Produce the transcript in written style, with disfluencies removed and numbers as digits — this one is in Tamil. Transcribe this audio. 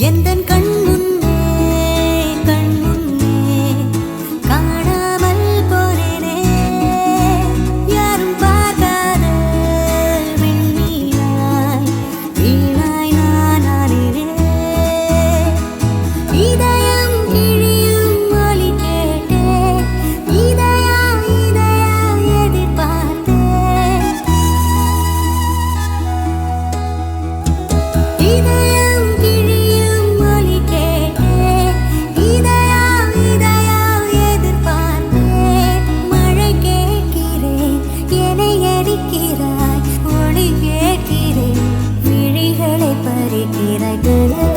எந்தன் கண் முன்னே காணாமல் போனேனே, யாரும் பார்க்காத விண்மீனாய் வீணாய் நான் ஆனேனே. இதயம் கிழியும் ஒலி கேட்டேன், இதயா எதிர்பார்த்தேன். இதயம் கிழியும் ஒலி கேட்டேன், இதயா எதிர்பார்த்தேன். மழை கேட்கிறேன், என்னை எரிக்கிறாய், ஒளி கேட்கிறேன், விழிகளை பறிக்கிறாய்.